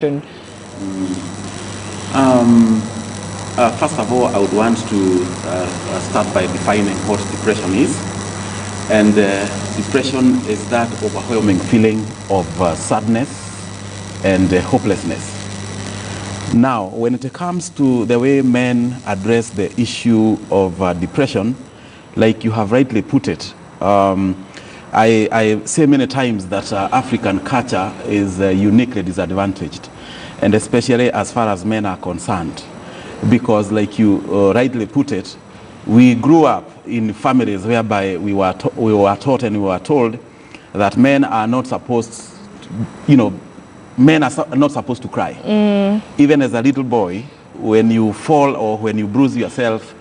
First of all, I would want to start by defining what depression is. And depression is that overwhelming feeling of sadness and hopelessness. Now, when it comes to the way men address the issue of depression, like you have rightly put it, I say many times that African culture is uniquely disadvantaged, and especially as far as men are concerned, because like you rightly put it, we grew up in families whereby we were taught and we were told that men are not supposed to, men are not supposed to cry. Even as a little boy, when you fall or when you bruise yourself,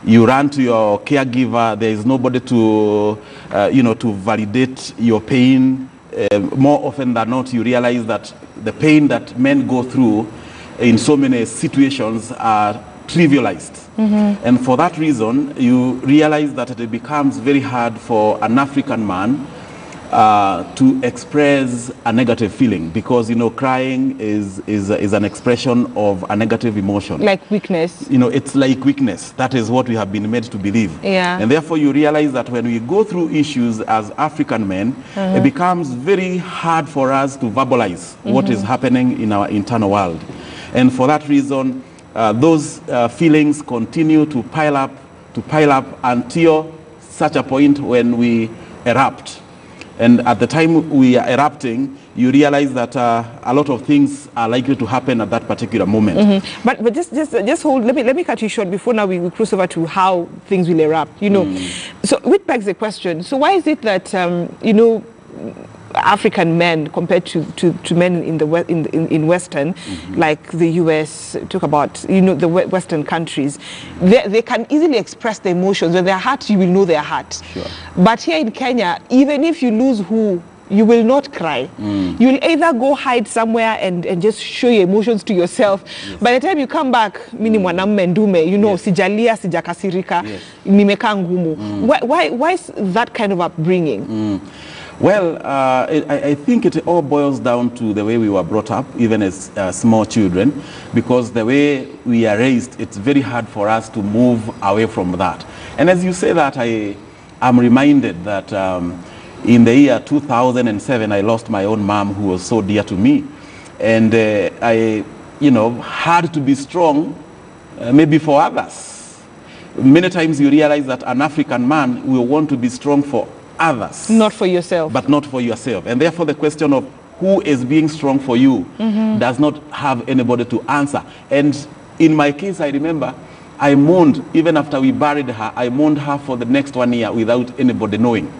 you run to your caregiver. There is nobody to, to validate your pain. More often than not, you realize that the pain that men go through in so many situations are trivialized. And for that reason, you realize that it becomes very hard for an African man to express a negative feeling, because crying is an expression of a negative emotion, like weakness. It's like weakness. That is what we have been made to believe. And therefore you realize that when we go through issues as African men, it becomes very hard for us to verbalize what is happening in our internal world. And for that reason, those feelings continue to pile up until such a point when we erupt. And at the time we are erupting, you realize that a lot of things are likely to happen at that particular moment. But just hold. Let me cut you short before now we cross over to how things will erupt. So which begs the question. So why is it that African men compared to men in Western, like the US, talk about the Western countries, they can easily express their emotions. When they're hurt, you will know they're hurt. But here in Kenya, even if you lose who, you will not cry. You will either go hide somewhere and just show your emotions to yourself. By the time you come back, sijalia, sijakasirika, nimekaa ngumu. Why is that kind of upbringing? Well, I think it all boils down to the way we were brought up, even as small children, because the way we are raised, it's very hard for us to move away from that. And as you say that, I am reminded that in the year 2007, I lost my own mom, who was so dear to me. And I, had to be strong, maybe for others. Many times you realize that an African man will want to be strong for others, not for yourself, but not for yourself. And therefore the question of who is being strong for you does not have anybody to answer. And in my case, I remember I mourned, even after we buried her, I mourned her for the next 1 year without anybody knowing.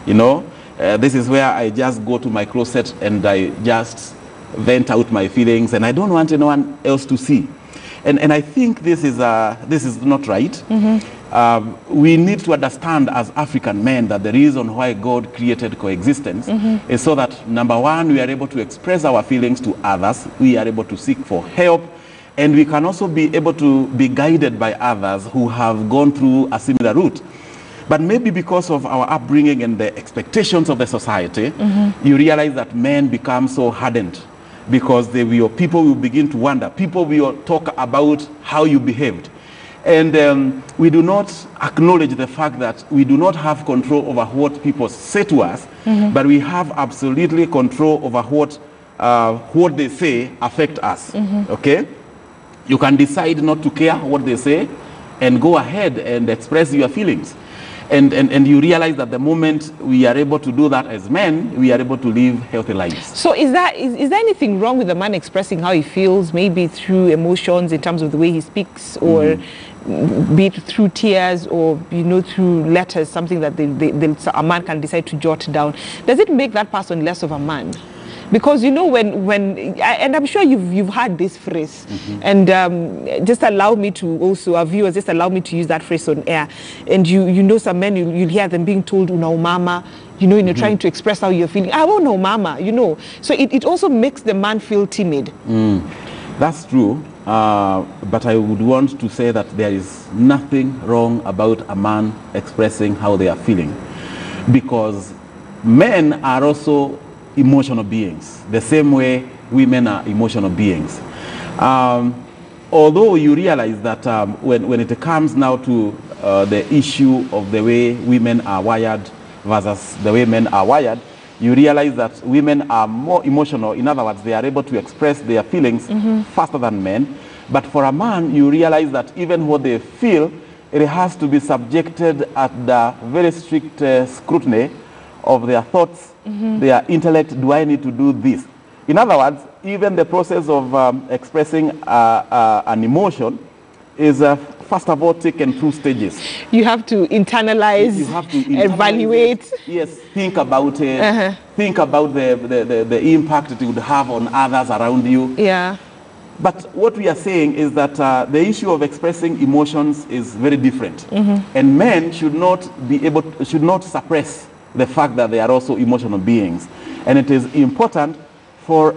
This is where I just go to my closet and I just vent out my feelings, and I don't want anyone else to see. And I think this is not right. We need to understand as African men that the reason why God created coexistence is so that, number one, we are able to express our feelings to others, we are able to seek for help, and we can also be able to be guided by others who have gone through a similar route. But maybe because of our upbringing and the expectations of the society, you realize that men become so hardened, because people will begin to wonder, people will talk about how you behaved. And we do not acknowledge the fact that we do not have control over what people say to us, but we have absolutely control over what they say affect us. Okay? You can decide not to care what they say and go ahead and express your feelings. And you realize that the moment we are able to do that as men, we are able to live healthy lives. So is there anything wrong with a man expressing how he feels, maybe through emotions in terms of the way he speaks, or be it through tears, or through letters, something that a man can decide to jot down? Does it make that person less of a man? Because and I'm sure you've heard this phrase, and just allow me to also, our viewers, just allow me to use that phrase on air. And some men, you'll hear them being told, mama, trying to express how you're feeling. I won't know, mama, So it also makes the man feel timid. That's true. But I would want to say that there is nothing wrong about a man expressing how they are feeling, because men are also emotional beings, the same way women are emotional beings. Although you realize that when it comes now to the issue of the way women are wired versus the way men are wired, you realize that women are more emotional. In other words, they are able to express their feelings faster than men. But for a man, you realize that even what they feel, it has to be subjected at the very strict scrutiny of their thoughts, their intellect. Do I need to do this? In other words, even the process of expressing an emotion is first of all taken through stages. You have to internalize, evaluate. Yes, think about it. Think about the impact it would have on others around you. Yeah. But what we are saying is that the issue of expressing emotions is very different. And men should not suppress the fact that they are also emotional beings. And it is important for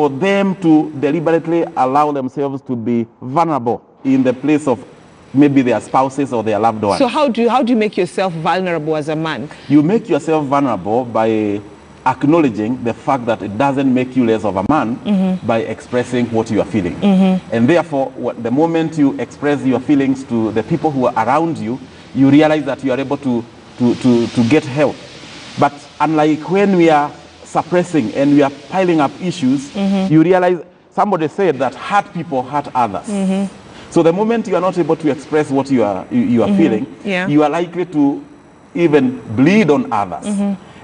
them to deliberately allow themselves to be vulnerable in the place of maybe their spouses or their loved ones. So how do you make yourself vulnerable as a man? You make yourself vulnerable by acknowledging the fact that it doesn't make you less of a man by expressing what you are feeling. And therefore, the moment you express your feelings to the people who are around you, you realize that you are able to get help. But unlike when we are suppressing and we are piling up issues, you realize, somebody said that hurt people hurt others. So the moment you are not able to express what you are feeling, you are likely to even bleed on others.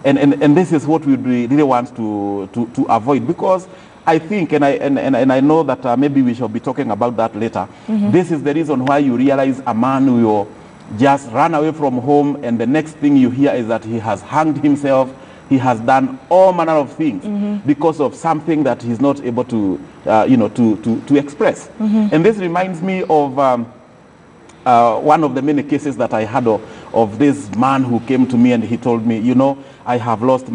And this is what we really want to avoid, because I think, and I know that maybe we shall be talking about that later. This is the reason why you realize a man will just run away from home, and the next thing you hear is that he has hanged himself. He has done all manner of things because of something that he's not able to, to express. And this reminds me of one of the many cases that I had of this man who came to me and he told me, I have lost